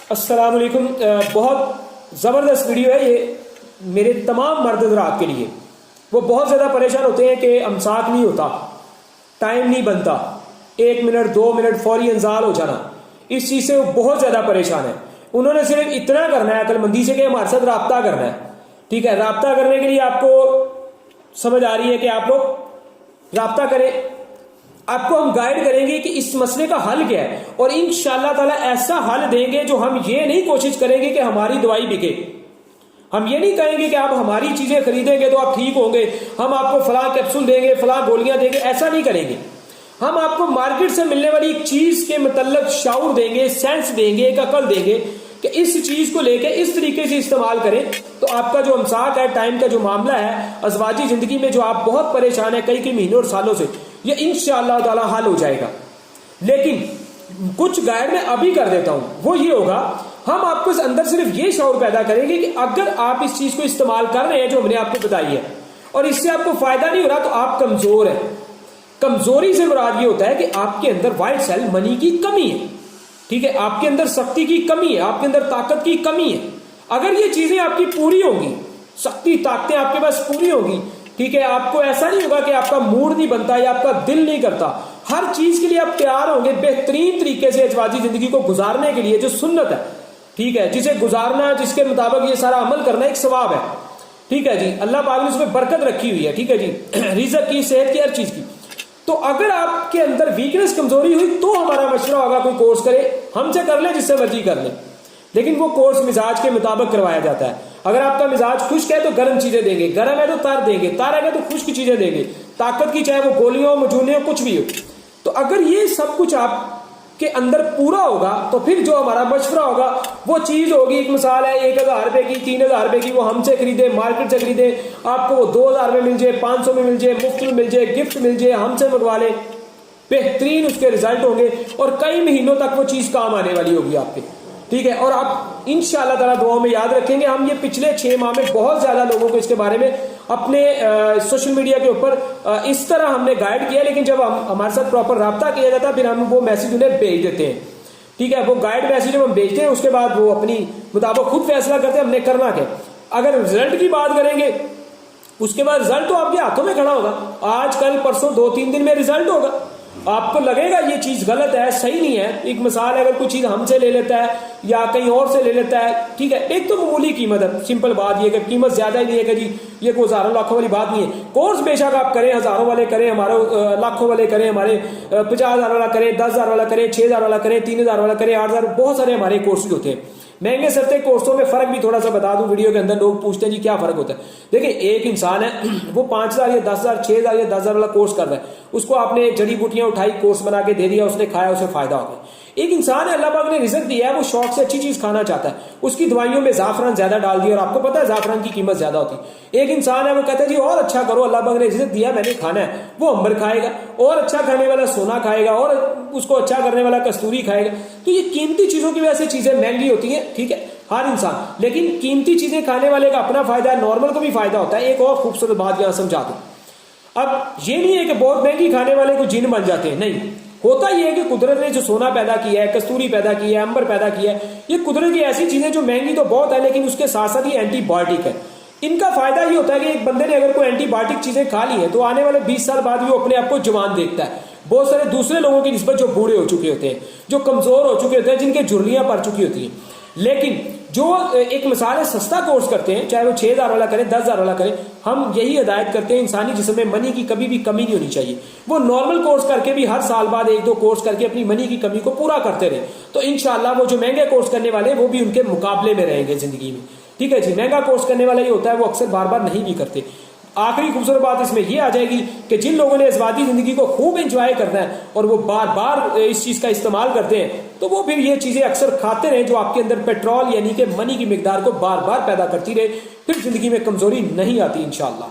السلام علیکم. بہت زبردست ویڈیو ہے یہ میرے تمام مرد حضرات کے لیے. وہ بہت زیادہ پریشان ہوتے ہیں کہ امساک نہیں ہوتا, ٹائم نہیں بنتا, 1 منٹ 2 منٹ فوری انزال ہو جانا, اس چیز سے وہ بہت زیادہ پریشان ہے. انہوں نے صرف اتنا کرنا ہے عقل مندی سے کہ ہمارے ساتھ رابطہ کرنا ہے. ٹھیک ہے, رابطہ کرنے کے لیے آپ کو سمجھ آ رہی ہے کہ آپ لوگ رابطہ کریں. آپ کو ہم گائیڈ کریں گے کہ اس مسئلے کا حل کیا ہے, اور انشاءاللہ تعالی ایسا حل دیں گے جو ہم یہ نہیں کوشش کریں گے کہ ہماری دوائی بکے. ہم یہ نہیں کہیں گے کہ آپ ہماری چیزیں خریدیں گے تو آپ ٹھیک ہوں گے, ہم آپ کو فلاں کیپسول دیں گے, فلاں گولیاں دیں گے. ایسا نہیں کریں گے. ہم آپ کو مارکیٹ سے ملنے والی ایک چیز کے متعلق شعور دیں گے, سینس دیں گے, ایک عقل دیں گے کہ اس چیز کو لے کے اس طریقے سے استعمال کریں تو آپ کا جو امساک ہے, ٹائم کا جو معاملہ ہے, ازواجی زندگی میں جو آپ بہت پریشان ہیں کئی مہینوں اور سالوں سے, یہ انشاءاللہ تعالی حل ہو جائے گا. لیکن کچھ گائیڈ میں ابھی کر دیتا ہوں. وہ یہ ہوگا, ہم آپ کو اندر صرف یہ شعور پیدا کریں گے کہ اگر آپ اس چیز کو استعمال کر رہے ہیں جو ہم نے آپ کو بتائی ہے اور اس سے آپ کو فائدہ نہیں ہو رہا تو آپ کمزور ہیں. کمزوری سے مراد یہ ہوتا ہے کہ آپ کے اندر وائٹ سیل منی کی کمی ہے. ٹھیک ہے, آپ کے اندر سختی کی کمی ہے, آپ کے اندر طاقت کی کمی ہے. اگر یہ چیزیں آپ کی پوری ہوں گی, سختی طاقتیں آپ کے پاس پوری ہوں گی, ٹھیک ہے, آپ کو ایسا نہیں ہوگا کہ آپ کا موڈ نہیں بنتا یا آپ کا دل نہیں کرتا, ہر چیز کے لیے آپ تیار ہوں گے بہترین طریقے سے ازواجی زندگی کو گزارنے کے لیے جو سنت ہے, ٹھیک ہے, جسے گزارنا, جس کے مطابق یہ سارا عمل کرنا ایک ثواب ہے. ٹھیک ہے جی, اللہ پاک نے اس میں برکت رکھی ہوئی ہے. ٹھیک ہے جی, رزق کی, صحت کی, ہر چیز کی. تو اگر آپ کے اندر ویکنس, کمزوری ہوئی تو ہمارا مشورہ ہوگا کوئی کورس کرے, ہم سے کر لیں, جس سے مرضی کر لیں, لیکن وہ کورس مزاج کے مطابق کروایا جاتا ہے. اگر آپ کا مزاج خشک ہے تو گرم چیزیں دیں گے, گرم ہے تو تر دیں گے, تر ہے تو خشک چیزیں دیں گے, طاقت کی, چاہے وہ گولیاں ہو, مجونے ہو, کچھ بھی ہو. تو اگر یہ سب کچھ آپ کے اندر پورا ہوگا تو پھر جو ہمارا مشورہ ہوگا وہ چیز ہوگی. ایک مثال ہے 1000 روپے کی, 3000 روپے کی, وہ ہم سے خریدے, مارکیٹ سے خریدے, آپ کو وہ 2000 میں مل جائے, 500 میں مل جائے, مفت میں مل جائے, گفٹ مل جائے, ہم سے منگوا لیں, بہترین اس کے رزلٹ ہوں گے اور کئی مہینوں تک وہ چیز کام آنے والی ہوگی آپ کے. ٹھیک ہے, اور آپ انشاءاللہ تعالیٰ دعاؤں میں یاد رکھیں گے. ہم یہ پچھلے 6 ماہ میں بہت زیادہ لوگوں کو اس کے بارے میں اپنے سوشل میڈیا کے اوپر اس طرح ہم نے گائیڈ کیا, لیکن جب ہمارے ساتھ پراپر رابطہ کیا جاتا ہے پھر ہم وہ میسج انہیں بھیج دیتے ہیں. ٹھیک ہے, وہ گائیڈ میسج جب ہم بھیجتے ہیں اس کے بعد وہ اپنی مطابق خود فیصلہ کرتے ہیں ہم نے کرنا کیا. اگر رزلٹ کی بات کریں گے اس کے بعد رزلٹ تو آپ کے ہاتھوں میں کھڑا ہوگا, آج کل پرسوں 2-3 دن میں رزلٹ ہوگا. آپ کو لگے گا یہ چیز غلط ہے, صحیح نہیں ہے. ایک مثال ہے, اگر کوئی چیز ہم سے لے لیتا ہے یا کہیں اور سے لے لیتا ہے, ٹھیک ہے, ایک تو معمولی قیمت ہے, سمپل بات یہ کہ قیمت زیادہ ہی نہیں ہے کہ جی یہ کوئی ہزاروں لاکھوں والی بات نہیں ہے. کورس بے شک آپ کریں, ہزاروں والے کریں, ہمارے لاکھوں والے کریں, ہمارے 50,000 والا کریں, 10,000 والا کریں, 6,000 والا کریں, 3,000 والا کریں, 8,000, بہت سارے ہمارے کورسز ہوتے ہیں. مہنگے سستے کورسوں میں فرق بھی تھوڑا سا بتا دوں ویڈیو کے اندر, لوگ پوچھتے ہیں جی کیا فرق ہوتا ہے. دیکھیں, ایک انسان ہے وہ 5,000 یا 10,000, 6,000 یا 10,000 والا کورس کر رہا ہے, اس کو آپ نے جڑی بوٹیاں اٹھائی, کورس بنا کے دے دیا, اس نے کھایا, اسے فائدہ ہو گیا. ایک انسان ہے اللہ پاک نے رزق دیا ہے, وہ شوق سے اچھی چیز کھانا چاہتا ہے, اس کی دوائیوں میں زعفران زیادہ ڈال دیا, اور آپ کو پتا ہے زعفران کی قیمت زیادہ ہوتی ہے. ایک انسان ہے وہ کہتا ہے جی اور اچھا کرو, اللہ پاک نے رزق دیا, میں نے کھانا ہے, وہ امبر کھائے گا, اور اچھا کھانے والا سونا کھائے گا, اور اس کو اچھا کرنے والا کستوری کھائے گا. تو یہ قیمتی چیزوں کی وجہ سے چیزیں مہنگی ہوتی ہیں. ٹھیک ہے, ہر انسان, لیکن قیمتی چیزیں کھانے والے کا اپنا فائدہ ہے, نارمل کو بھی فائدہ ہوتا ہے. ایک اور خوبصورت بات یہاں سمجھا دوں. اب یہ نہیں ہے کہ بہت مہنگی کھانے والے کو جن بن جاتے ہیں, نہیں. ہوتا یہ ہے کہ قدرت نے جو سونا پیدا کیا ہے, کستوری پیدا کی ہے, امبر پیدا کیا ہے, یہ قدرت کی ایسی چیزیں جو مہنگی تو بہت ہے لیکن اس کے ساتھ ساتھ یہ اینٹی بایوٹک ہے. ان کا فائدہ یہ ہوتا ہے کہ ایک بندے نے اگر کوئی اینٹی بایوٹک چیزیں کھا لی ہیں تو آنے والے 20 سال بعد بھی وہ اپنے آپ کو جوان دیکھتا ہے, بہت سارے دوسرے لوگوں کی نسبت جو بوڑھے ہو چکے ہوتے ہیں, جو کمزور ہو چکے ہوتے ہیں, جن کے جھرریاں پڑ چکی ہوتی ہیں. لیکن جو ایک مثال ہے سستا کورس کرتے ہیں, چاہے وہ 6,000 والا کریں, 10,000 والا کریں, ہم یہی ہدایت کرتے ہیں انسانی جسم میں منی کی کبھی بھی کمی نہیں ہونی چاہیے. وہ نارمل کورس کر کے بھی ہر سال بعد 1-2 کورس کر کے اپنی منی کی کمی کو پورا کرتے رہے تو انشاءاللہ وہ جو مہنگے کورس کرنے والے ہیں وہ بھی ان کے مقابلے میں رہیں گے زندگی میں. ٹھیک ہے جی, مہنگا کورس کرنے والا یہ ہوتا ہے وہ اکثر بار بار نہیں بھی کرتے. آخری خوبصورت بات اس میں یہ آ جائے گی کہ جن لوگوں نے ازواجی زندگی کو خوب انجوائے کرنا ہے اور وہ بار بار اس چیز کا استعمال کرتے ہیں تو وہ پھر یہ چیزیں اکثر کھاتے رہیں جو آپ کے اندر پیٹرول یعنی کہ منی کی مقدار کو بار بار پیدا کرتی رہے, پھر زندگی میں کمزوری نہیں آتی انشاءاللہ.